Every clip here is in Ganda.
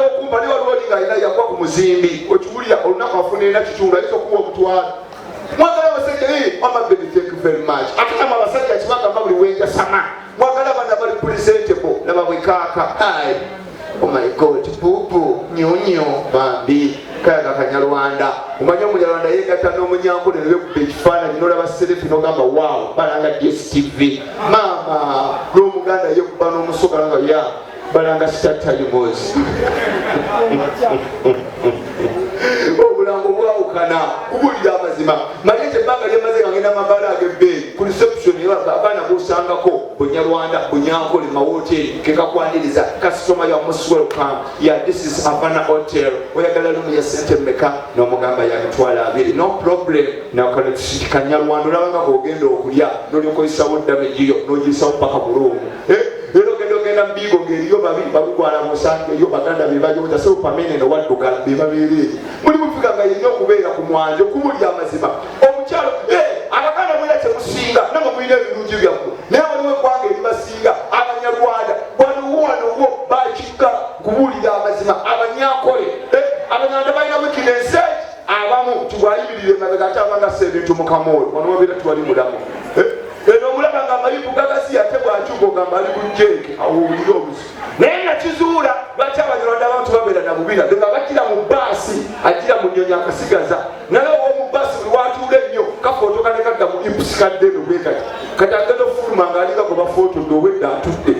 okumba ne waliwo linga alina yagwa ku muzimbi okiwulira olunaku afunirina kitundu ayinza okuwa omutwalo mwagala abasajja mama baby thank you very much ate nama abasajja kibagamba buli wenja sama mwagala abana bali presentable nababwekaaka oh my god bubu nyonyo bambi kayaga kanyarwanda umanye omunyarwanda yegatta n'omunyankole ne bekuba ekifaananyi n'olaba selefi n'ogamba wow balanga DIGESTIVE mama n'omuganda yekuba n'omusoga nga ya balanga sitatayimozi obulango bwawukana kubulira amazima manye kyebbanga lyemaze nga ngenda amabala ag'ebbeeyi ku reception abaana bosangako bunyarwanda bunyankole mawoteri kekakwaniriza kasitoma ya most welcome ya this is Havana Hotel oyagala lumu ya sente mmeka n'omugamba yamitwala 2 no problem nakola kanyarwanda olabanga kogenda okulya n'olyokoyisawo damejiyo n'ogiyisawo paka bulungu genda mbigo ngeriyo babiri balugwala musange yo baganda bebayo ta so pamene no wadduka bebabiri muri mufika nga yenyo kubeera ku mwanje kubulya amazima omukyalo abaganda mwira kye musinga nanga mwira ebirungi byakku naye waliwo kwange ebibasinga abanyarwanda wano bakika kubulira amazima abanyakole abanyarwanda balina wikinense abamu tugwayimirire mabega atabanga sebintu mukamoyo wano wabira tuwali mulamu eno mulaba nga amayibu gagasi ate bwakyuka ogamba ali kujjeeke awulira obuzi naye nakizuula lwaki abanyarwanda abantu babeera na bubira nga bakira mu baasi akira mu nnyonyi akasigaza naye owomu baasi buli watuula ennyo kafooto kane kadda mu ipusi kaddeno bwekati kati agenda ofuluma ng'alinga gwe bafootodde obwedda atudde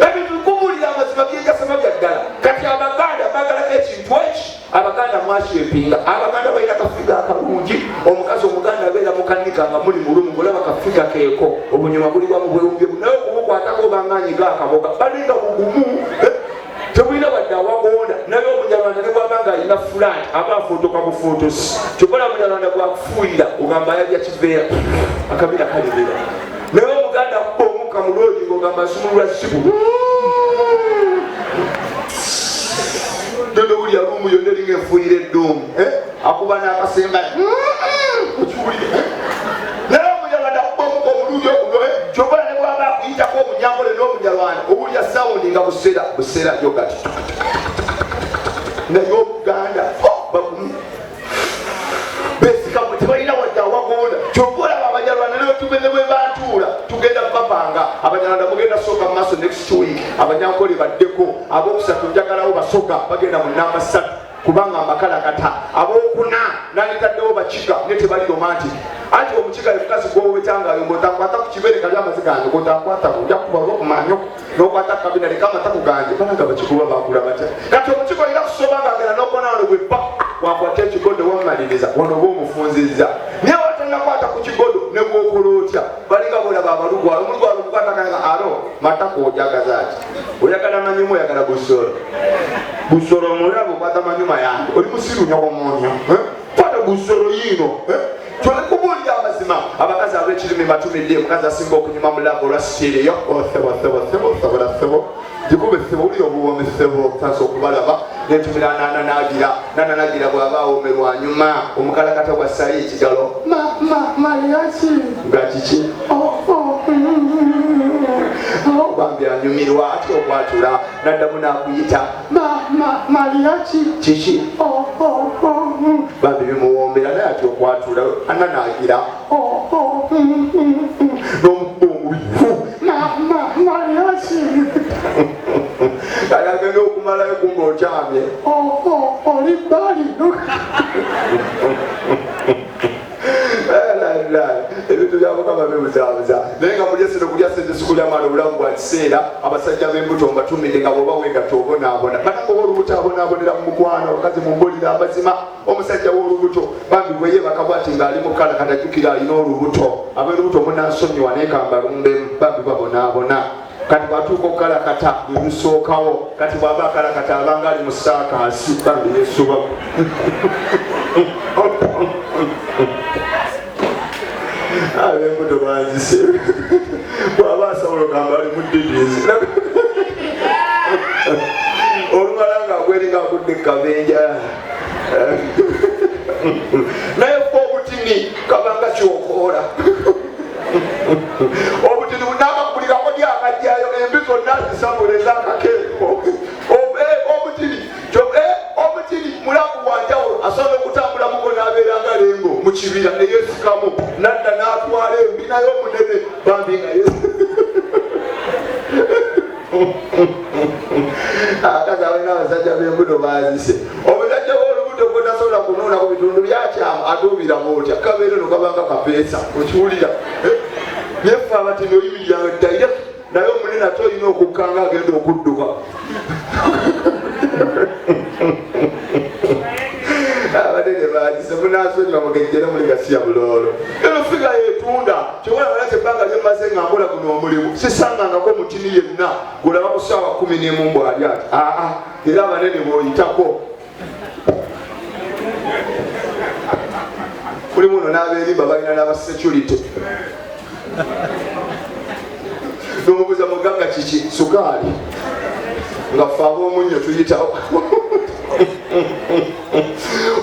ebintu kubulira amazima byengasema bya ddala kati abaganda bagalako ekintu eki abaganda mwakyepinga abaganda balina kafiga akalungi omukazi omuganda abeera mukanika nga muli mulumu ngolaba kafiga keeko obunyuma buli wamu bwewumbye naye okubukwatako obanganyi gakaboga balinga bugumu tebulina wadde awagonda naye omunyarwanda ne bwabanga alina fulant aba afotoka bufotosi kyokola munyarwanda gwakufuuyira ogamba yalya kiveera akabira kalebera naye omuganda akuba omukka muloogi ng'ogamba nsumulula sibu dodo uli alumu yoneri ngefuire dum akuba n'akasemba okiwulire naye omunyarwanda akuba omuka omulungi okuno kyokola ne bwaba akuyitako omunyangole n'omunyarwanda owulira sawundi nga busera yogati naye obuganda besikamu tebalina wadde awagonda kyokola abanyarwanda ne bwe batuula tugenda babanga abanyarwanda mugenda soka mu maaso next week abanyankole baddeko abokusatu njagalawo basoga bagenda mu namba 3 kubanga amakalakata abokuna nalitaddewo bakiga ne tebali romantic anti omukiga efukazi gwowetanga ng'otakwata ku kibere kali amazi gange ng'otakwata ojja kubalwa ku manyo n'okwata kabina leka amataku gange balanga bakikuba bakula batya kati omukiga olina kusoba ngagenda n'okonaano bwe pa wakwata ekigodo wamaliriza wano oba omufunzizza naye watanakwata ku kigodo ne bwokola otya balinga bolaba abalugwala omulugwala omukwataganga alo matako ojagaza ati oyagala manyumu oyagala busoro omulabo okwata manyuma yange oli musirunya womonya kwata busoro yino twekubulira amazima abakazi ab'ekirimi batumidde omukazi asinga okunyuma mulabo olwasitiiriyo osebo gikube sebo uli obuwome sebo tansa okubalaba netumira nananagira bw'aba awomerwa nyuma omukalakata gwa sayi ekigalo mariachi nga kiki bambi anyumirwa ati okwatula naddamu nakuyita mariachi kiki bambi bimuwombera naye ati okwatula ananagira n'omubongu mariachi kali agenda okumalayo kunga okyamye oli bali ebintu byamukama bibuzaabuza naye nga mulyesino kulya sente sikulyamaana obulamu bwa kiseera abasajja b'embuto mbatumidde nga bwoba wegatta obonaabona banangoba olubuto abonaabonera mu mukwano abakazi mumbulira amazima omusajja w'olubuto bambi bwe yebaka bwati ng'ali mu kala katajjukira alina olubuto ab'olubuto munansonyiwa naye kambalumbemu bambi babonaabona kati bwatuuka okukalakata ebisookawo kati bw'aba akalakata abanga ali mu saakaasi bambi yesuba ab'embuto banzise bw'aba asobola ogamba ali mu didizi olumala nga gweringa agudde kabenja naye fe obutini kabanga kyokoola obutini bunakagulirako lyakajjayo embi zonna zisabule ezakakeeko obutini n'asinzira ne yeesikamu n'adda n'atwala embi naye omunene bambi nga akazi abalina abasajja b'embuto baazise omusajja w'olubuto gwe tasobola kunuuna ku bitundu byakyama atuubira mwotya kabeera no kabanga kapeesa okiwulira yefe abatini oyimiryange ddayire naye omunene ate olina okukkanga agenda okudduka abanene baazise munasonyiwa mugejjera muli gasiya buloolo eno figa yetunda kyobola balate ebbanga lyemaze nga nkola guno omulimu sisangangako mutini yenna gulaba ku ssaawa 11 mbwali ati era abanene bw'oyitako mulimu no n'abeerimba balina n'abasecurity nomubuuza muganga kiki sukaali nga ffe ab'omunnyo tuyitawo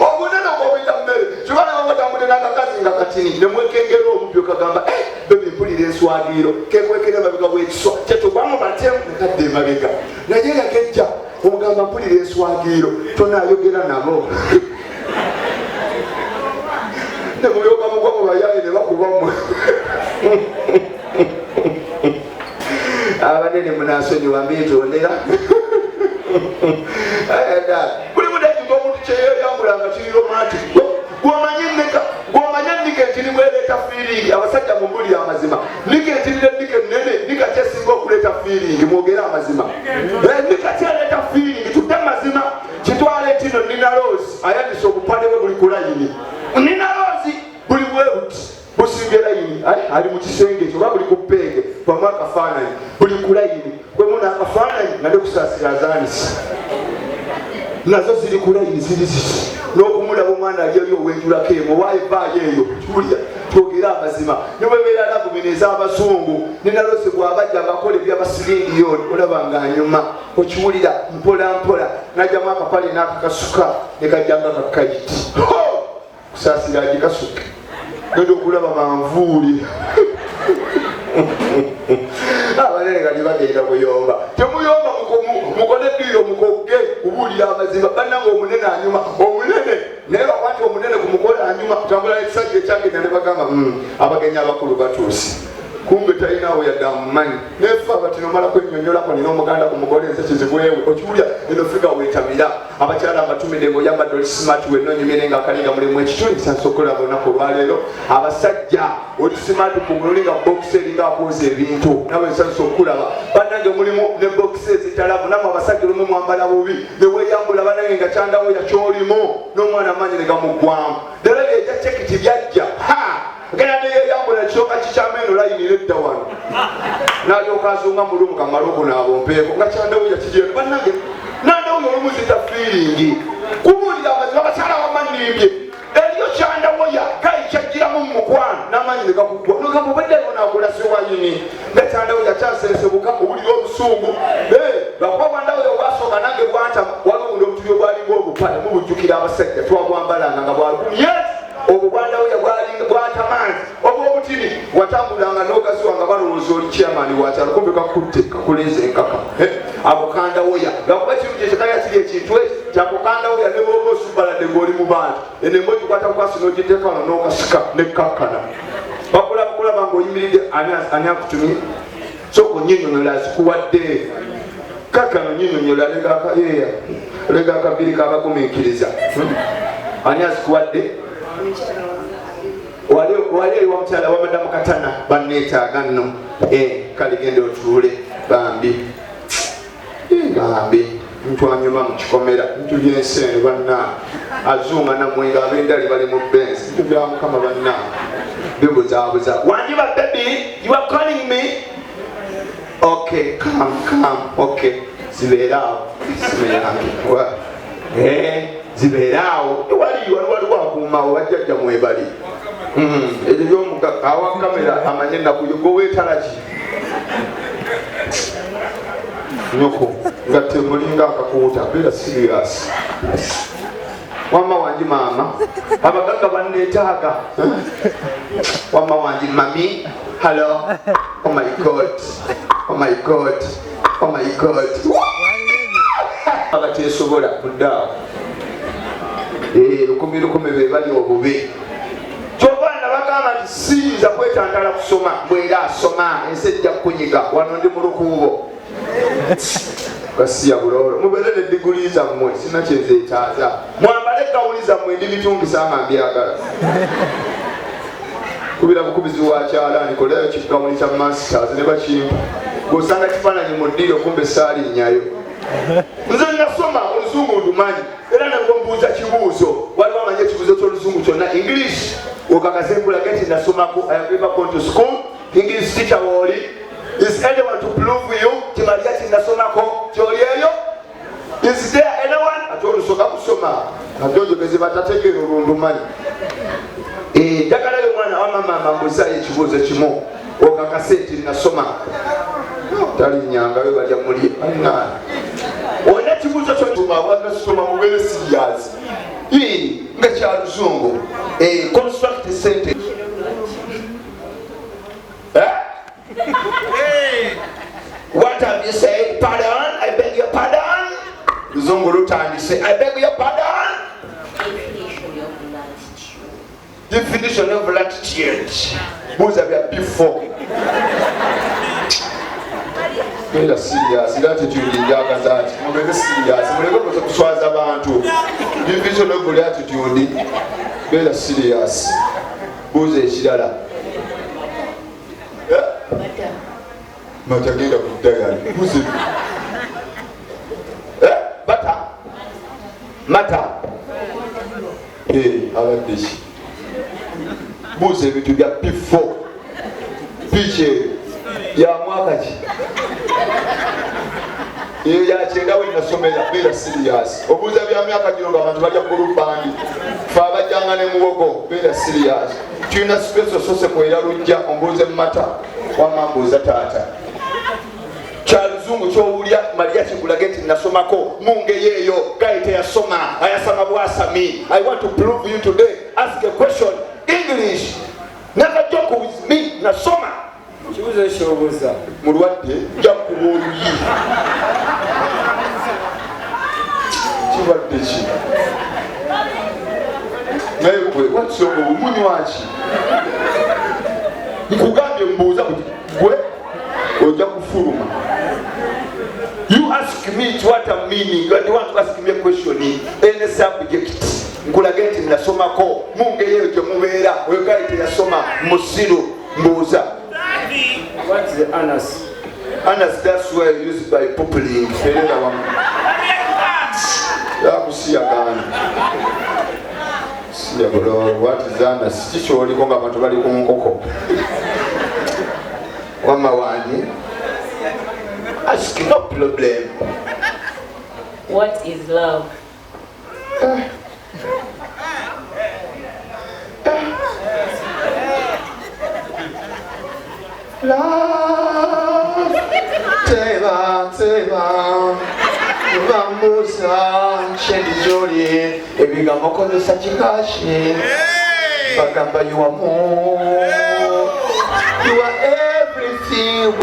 obunene obwobita mmere kibana babatambudde n'akakazi nga katini nemwekengera omupyo kagamba bebe mpulira enswagiro kekwekera emabega bwekiswa kyetugwamu batemu nekadde emabega naye yakejja omugamba mpulira enswagiro tonayogera nabo nemuyoga mugwa mu bayaye ne bakubamu abanene munasonyiwa mbitondera buli mudajjuga omuntu kyeyeyambulanga kiri romantic gwomanye nika entirimu ereeta fiiringi abasajja mumbulira amazima nika entirire nika enene nika kyesinga okuleeta fiiringi mwogere amazima nika kyaleeta fiiringi tudde mazima kitwale ntino nina rose ayandisa obupande bwe buli kulayini nina rose buli bwebuti businge layini ali mu kisenge ekyo oba buli kupeege bamu akafaananyi buli kulayini gwemuna akafaananyi nade kusaasira azaanisi nazo ziri kulayini ziri ziti n'okumulaba omwana aliyoyo owenjulako emo waevaayo eyo kiwulira twogere amazima niwebeera lavumina ez'abazungu ninalose bw'abajja ngakola ebyabasiringiyoni olaba nga anyuma okiwulira mpola mpola najjamu akapale n'akakasuka nekajjanga kakayiti kusaasira agikasuke genda okulaba manvuuli abanene nga nibagenda kuyomba temuyomba mukole ddiro mukoge kubuulira amazima bannanga omunene anyuma omunene naye bakwati omunene kumukola anyuma kutambula ekisajja ekyagenda ne bagamba abagenyi abakulu batuusi kumbe talinawo yadda mumanyi nefe abatinomala kwennyonnyolako nina omuganda ku mugole nze kizibwewe okiwulya eno figa weetabira abakyala abatumire ngaoyambadde oli smart wenonyumire nga akalinga mulimu ekitundu kyansokola olunaku olwaleero abasajja oli smart kumuloli nga bokisi eringa akwoza ebintu nawe nsanisa okulaba bannange mulimu ne bokisi ezitalavu namwe abasajja olumu mwambala bubi neweeyambula bannange nga kyandawo yakyolimu n'omwana amanyi ne gamuggwamu ddala lyejja cekiti byajja genda neyeyambula ekisooka kikyameno layini nedda wano n'alyoka azunga mulumu kamala okunaaba ompeeko nga kyandawuya kigenda bannange nandawuya olumuzita fiiringi kubuulira amazima bakyala wamanimbye eriyo kyandawoya gayi kyajjiramu mumukwano n'amanyi ne gakuggwa nogamba obaddeyo naagula siwayini nga kyandawoya kyasensebuka obulira obusungu bakwabwandawoya obwasooka nange bwantama waliwo bundi obutuli obwalinga obupale mubujjukira abasajja twabwambalanga nga bwalugumye obwo bwandawoya bwatamanzi oba obutini watambulanga n'ogaziwa nga balowooza oli kyamaani wakyalo kumbe kakutte kakuleeza enkaka abo kandawoya lwakuba ekintu kyekikaya kiri ekintu eki kyakukandawoya ne bwoba osubaladde ng'oli mu bantu enemwe gikwata kwasi n'ogiteeka wano n'okasika nekkakkana bakulaba ng'oyimiridde ani akutumye sooka onnyinyonyola azikuwadde kakkano nnyinyonyola lega akabiri kabagumiikiriza ani azikuwadde wali ewa mukyala wamadamu katana banneetaaga nno kale genda otuule bambi gambi ntwanyuma mu kikomera ntulya enseeno banna azunga namwenga ab'endali bali mu benzi ntu bya mukama banna bibuzaabuza wanjiba baby you are calling me okay come okay zibeeraawo zibeeraawo waliwo akuumaawo bajjajja mwebali ebyo by'omugagga awa kamera amanye ennaku goweetalaki nyoko nga temulinga akakuuta beera serious wamma wangi maama abagagga banneetaaga wamma wangi mami hello oh my god oh my god oh my god agateesobola kuddaawo lukumi be bali obubi n'agamba nti siyinza kwetantala kusoma bwera asoma ensi ejja kukunyiga wano ndi mu lukuubo basiya bulolo mubeere ne diguli zammwe sina kyenzeetaaza mwambale gawuli zammwe ndi bitungisa nga mbyagala kubira bukubizi wa kyalaani koleyo kigawuli kya masters ne bakimpa gosanga kifaananyi mu ddiiro kumbe saalinnyayo nze nasoma oluzungu ndumanyi era nagombuuza kibuuzo waliwo amanyi ekibuuzo ky'oluzungu kyonna english okakase nkulage nti nasomako I have ever gone to school english teacher wooli is anyone to prove you ti Mariach nasomako kyoli eyo is there anyone ati olusoka kusoma nabyojogezi batategeera olundumanyi njagalayo omwana wa mama ambuuzayo ekibuuzo kimu okakase nti nasoma talinyangayo balya muli annaani olina ekibuuzo kyonasoma mubeere serious nga kya luzungu construct sentence what have you said? Pardon? I beg your pardon? Luzungu lutandise I beg your pardon? Definition of latitude buuza bya before beera serious latitude njagaza ati mubeere serious muleke kuza kuswaza abantu definition of latitude beera serious buuza ekirala mata genda kudayali buuza bata mata abaddeshi buuza ebintu bya before piche ya mwaka ki eyo yakyenda we nasomera beera serious obuuza bya myaka gino nga abantu bajja kulubandi fe abajjanga ne muwogo beera serious tulina special sose kwera lujja ombuuze mumata wamambuuza taata kyaluzungu kyowulya Mariach kulage nti nasomako mungeri eyo gayi teyasoma ayasama bwasami I want to prove you today ask a question English never joke with me nasoma kibuuzo ekyobuuza mulwadde jja kuba oluyi kibadde ki naye gwe wakisoga obumunywaki nkugambye mbuuza gwe ojja kufuluma you ask me what I'm meaning and you want to ask me a question in a subject nkulage nti nasomako mungeri eyo gye mubeera oyo gayi teyasoma musiru mbuuza what's the anus? Anus, that's where used by poopling. Yakusiya gani? Siya bro, what is anus? Chicho oli konga abantu bali ku nkoko. Wama wani? Ask no problem. What is love? Love, teba, bamuza, shendi joli, ebigambo kozesa kikashi, bagamba you are more, you are everything.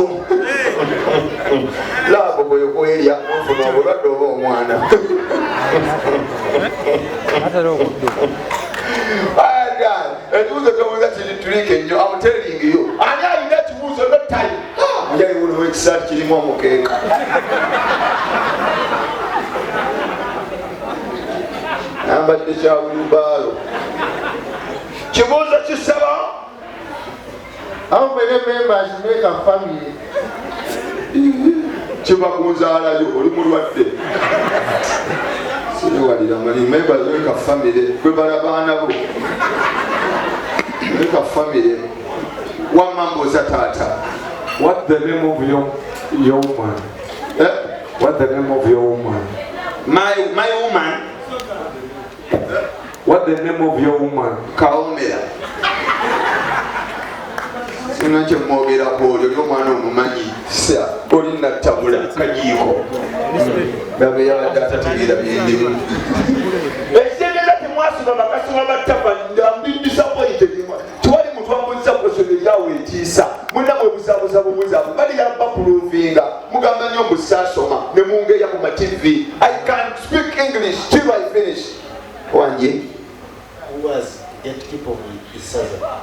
Love boyo kwelya, ofuna obulwadde oba omwana. Ekibuuzo kyobuuza kirituliike nnyo I'm telling you ani alina ekibuuzo no time njali buliwo ekisaati kirimu omukeeka nambadde kya wilibaalo kibuuzo kisaba how many members make a family kiba ku nzaalayo oli mulwadde siwalira mali members make a family kwe balabaana bo make a family wamambuuza taata What's the name of your woman? What's the name of your woman? My woman. What's the name of your woman? Kawoomera. Sina kye mwogera kwolyo ly'omwana omumanyi sa oli nattabula kajiiko babe yabadde atategeera byendimu ekitegeeza temwasoma bakasoma battava ndi disappointed tiwali muntu wambuuza kwesonga eryawo etiisa mwena mwebuzabuza bubuzaabu bali yamba puluvinga mugamba nnyo mbusaasoma ne mungeya ku mativi I can speak English till I finish wanje who was gatekeeper of SAHA.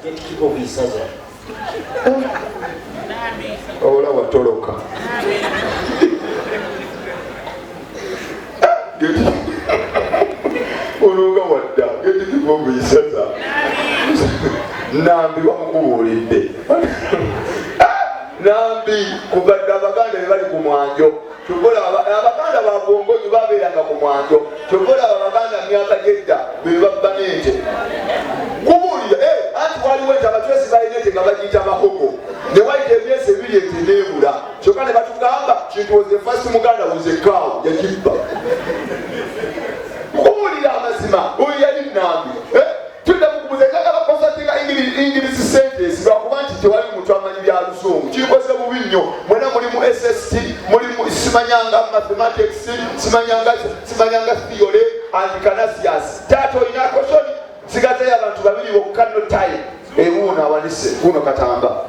gatekeeper of Isaza. Ola watoloka. Oluga wadda gatekeeper of Isaza. Nambi wamukubuulidde. Nambi kugadde Abaganda be bali ku mwanjo. Kyokkola Abaganda ba Bwongonyi babeeranga ku mwanjo. Kyokkola Abaganda myaka gy'edda be babba n'ente. Kubuulira anti waliwo ente abatwesi balina ente nga bagiyita Mahoko. Ne wayita emyezi ebiri ente n'ebula. Kyokka ne batugamba kintu was the first Muganda was a cow yagibba. Kubuulira amazima oyo yali Nambi. Tudda mukumuzenga abakosatinga English sentence lwakuba nti tewali muntu amanyi bya Luzungu. Kikoze bubi nnyo. Mwena mulimu SST, mulimu simanyanga mathematics, simanyanga theory and Canisius. Tato inako shoni sigaze abantu babiri bokka no time. Uno awanise, uno katamba.